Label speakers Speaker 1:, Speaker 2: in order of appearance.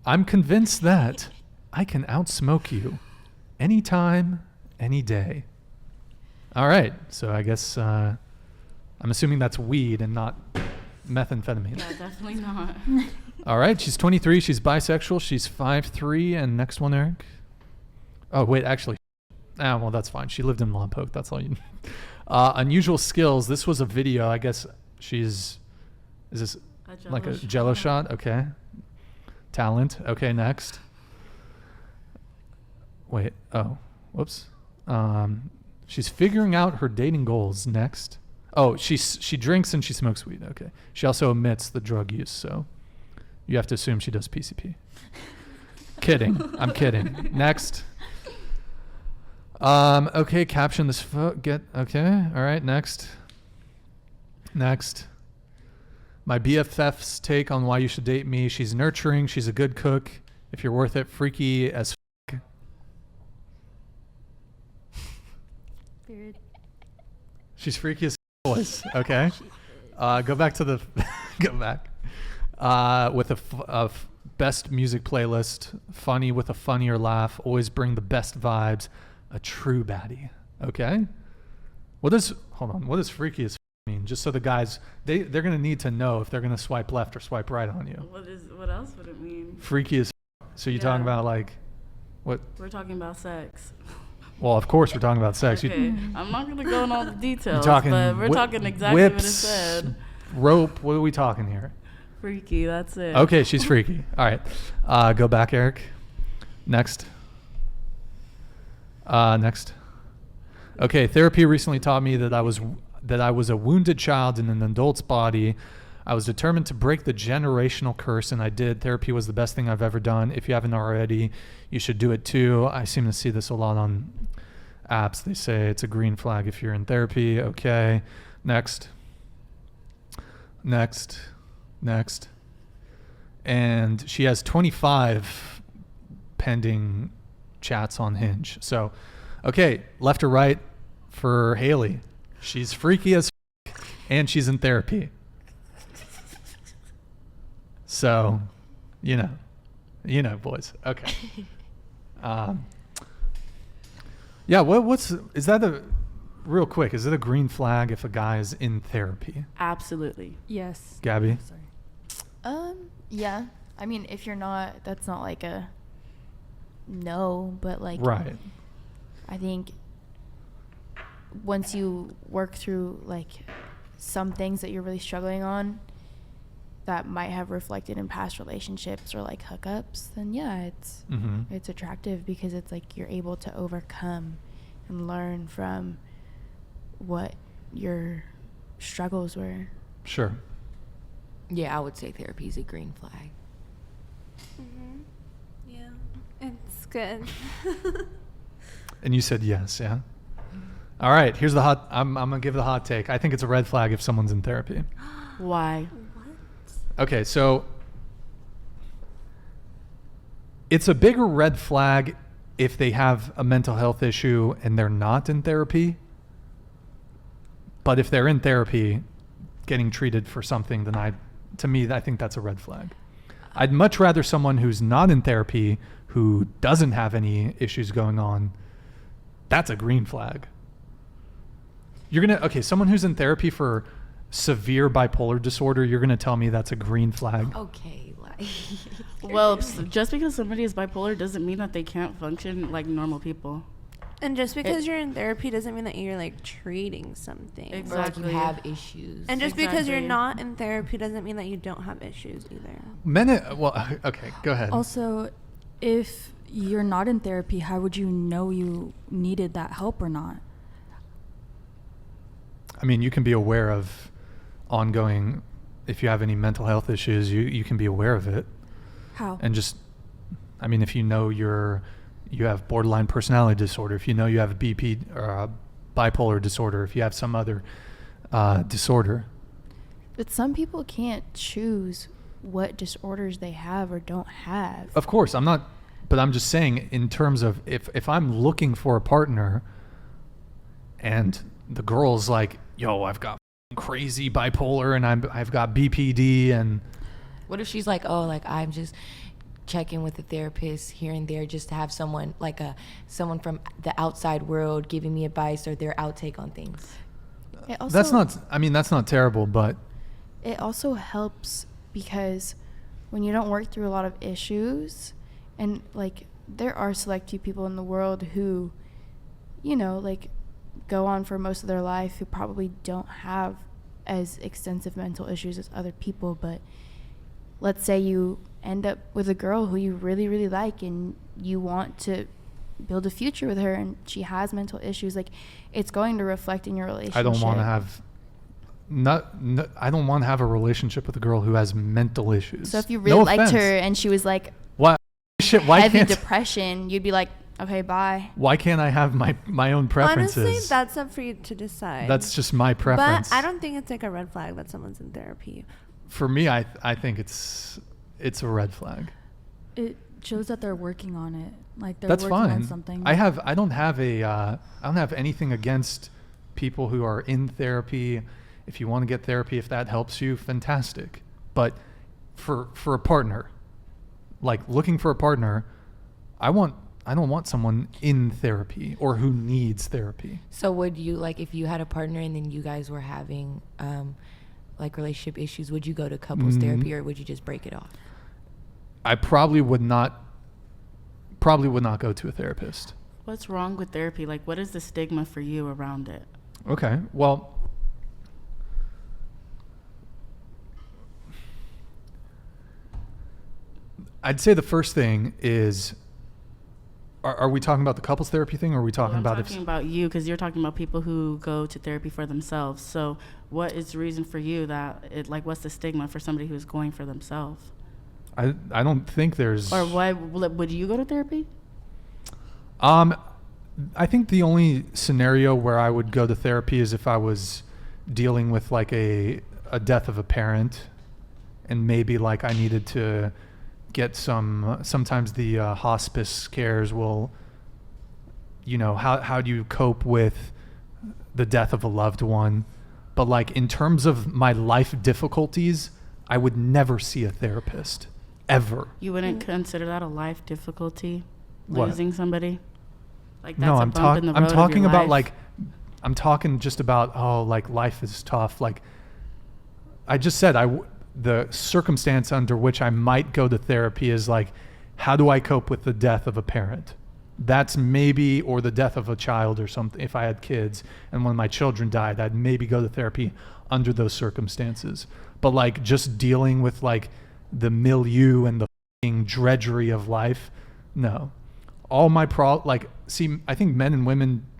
Speaker 1: I'm convinced that I can outsmoke you anytime, any day. All right. So I guess I'm assuming that's weed and not methamphetamine.
Speaker 2: Yeah, definitely not.
Speaker 1: All right. She's 23. She's bisexual. She's 5'3". And next one, Eric. Oh, wait, actually. Well, that's fine. She lived in Lompoc. That's all you need. Unusual skills. This was a video. I guess is this like a jello shot? Okay. Talent. Okay, next. Wait. Oh, whoops. She's figuring out her dating goals. Next. Oh, she drinks and she smokes weed. Okay. She also omits the drug use, so you have to assume she does PCP. Kidding. I'm kidding. Next. Okay, caption this okay. All right, next. My BFF's take on why you should date me. She's nurturing, she's a good cook. If you're worth it, freaky as f***.
Speaker 3: Period.
Speaker 1: She's freaky as boys. Okay. Go back to the go back. With a best music playlist, funny with a funnier laugh, always bring the best vibes. A true baddie. Okay. What does freaky as mean? Just so the guys they're gonna need to know if they're gonna swipe left or swipe right on you.
Speaker 2: What else would it mean?
Speaker 1: Freaky as so you're talking about like what?
Speaker 2: We're talking about sex.
Speaker 1: Well, of course we're talking about sex.
Speaker 2: Okay. I'm not gonna go into all the details,
Speaker 1: talking
Speaker 2: but we're talking exactly
Speaker 1: whips,
Speaker 2: what it said.
Speaker 1: Rope. What are we talking here?
Speaker 2: Freaky. That's it.
Speaker 1: Okay, she's freaky. All right. Go back, Eric. Next. Next. Okay, therapy recently taught me that I was a wounded child in an adult's body. I was determined to break the generational curse, and I did. Therapy was the best thing I've ever done. If you haven't already, you should do it too. I seem to see this a lot on apps. They say it's a green flag if you're in therapy. Okay, next. And she has 25 pending chats on Hinge. So, okay, left or right for Haley. She's freaky as and she's in therapy. So, you know, boys. Okay. Yeah. Is that real quick? Is it a green flag if a guy is in therapy?
Speaker 2: Absolutely.
Speaker 3: Yes.
Speaker 1: Gabby.
Speaker 3: Sorry. Yeah. I mean, if you're not, that's not like a no, but like
Speaker 1: right.
Speaker 3: I think once you work through like some things that you're really struggling on that might have reflected in past relationships or like hookups, then yeah, it's attractive because it's like you're able to overcome and learn from what your struggles were.
Speaker 1: Sure.
Speaker 4: Yeah, I would say therapy is a green flag.
Speaker 5: Yeah, it's good.
Speaker 1: And you said yes, yeah? All right, here's the hot, I'm going to give the hot take. I think it's a red flag if someone's in therapy.
Speaker 2: Why?
Speaker 1: Okay, so it's a bigger red flag if they have a mental health issue and they're not in therapy. But if they're in therapy getting treated for something, then I think that's a red flag. I'd much rather someone who's not in therapy, who doesn't have any issues going on. That's a green flag. Someone who's in therapy for severe bipolar disorder, you're going to tell me that's a green flag?
Speaker 4: Okay, like.
Speaker 2: Well, just because somebody is bipolar doesn't mean that they can't function like normal people.
Speaker 5: And just because you're in therapy doesn't mean that you're like treating something.
Speaker 2: Exactly.
Speaker 4: Or like you have issues.
Speaker 5: And just because you're not in therapy doesn't mean that you don't have issues either.
Speaker 1: Okay, go ahead.
Speaker 3: Also, if you're not in therapy, how would you know you needed that help or not?
Speaker 1: I mean, you can be aware of ongoing, if you have any mental health issues, you can be aware of it.
Speaker 3: How?
Speaker 1: And just, I mean, if you know you have borderline personality disorder, if you know you have a BP or bipolar disorder, if you have some other disorder.
Speaker 3: But some people can't choose what disorders they have or don't have.
Speaker 1: Of course, but I'm just saying in terms of if I'm looking for a partner and the girl's like, yo, I've got crazy bipolar and I've got BPD and.
Speaker 4: What if she's like, oh, like I'm just check in with a therapist here and there, just to have someone someone from the outside world giving me advice or their outtake on things.
Speaker 1: That's not terrible, but
Speaker 3: it also helps because when you don't work through a lot of issues, and like there are select few people in the world who, you know, like go on for most of their life who probably don't have as extensive mental issues as other people, but let's say you end up with a girl who you really, really like and you want to build a future with her and she has mental issues, like it's going to reflect in your relationship.
Speaker 1: I don't want to have I don't want to have a relationship with a girl who has mental issues.
Speaker 3: So if you really liked
Speaker 1: offense.
Speaker 3: her and she was like
Speaker 1: why
Speaker 3: heavy
Speaker 1: can't
Speaker 3: depression, you'd be like, okay, bye.
Speaker 1: Why can't I have my own preferences?
Speaker 5: Honestly, that's up for you to decide.
Speaker 1: That's just my preference.
Speaker 5: But I don't think it's like a red flag that someone's in therapy.
Speaker 1: For me, I think it's a red flag.
Speaker 6: It shows that they're working on it. Like they're
Speaker 1: That's
Speaker 6: working
Speaker 1: fine.
Speaker 6: on something.
Speaker 1: I don't have anything against people who are in therapy. If you want to get therapy, if that helps you, fantastic. But for a partner, like looking for a partner, I don't want someone in therapy or who needs therapy.
Speaker 4: So would you, like, if you had a partner and then you guys were having like relationship issues, would you go to couples therapy or would you just break it off?
Speaker 1: I probably would not go to a therapist.
Speaker 2: What's wrong with therapy? Like, what is the stigma for you around it?
Speaker 1: Okay, well, I'd say the first thing is, are we talking about the couples therapy thing, or are we talking about
Speaker 2: I'm talking about you, because you're talking about people who go to therapy for themselves. So what is the reason for you that what's the stigma for somebody who's going for themselves?
Speaker 1: I don't think there's.
Speaker 2: Or why would you go to therapy?
Speaker 1: I think the only scenario where I would go to therapy is if I was dealing with like a death of a parent, and maybe like I needed to get sometimes the hospice cares will, you know, how do you cope with the death of a loved one? But like in terms of my life difficulties, I would never see a therapist, ever.
Speaker 2: You wouldn't consider that a life difficulty,
Speaker 1: What?
Speaker 2: losing somebody? Like that's
Speaker 1: No,
Speaker 2: a
Speaker 1: I'm
Speaker 2: bump in the road
Speaker 1: I'm
Speaker 2: of
Speaker 1: talking
Speaker 2: your
Speaker 1: about
Speaker 2: life.
Speaker 1: I'm talking just about, like life is tough. Like I just said, the circumstance under which I might go to therapy is like, how do I cope with the death of a parent? That's maybe, or the death of a child or something. If I had kids and when my children died, I'd maybe go to therapy under those circumstances. But like just dealing with like the milieu and the fucking drudgery of life, no. All my I think men and women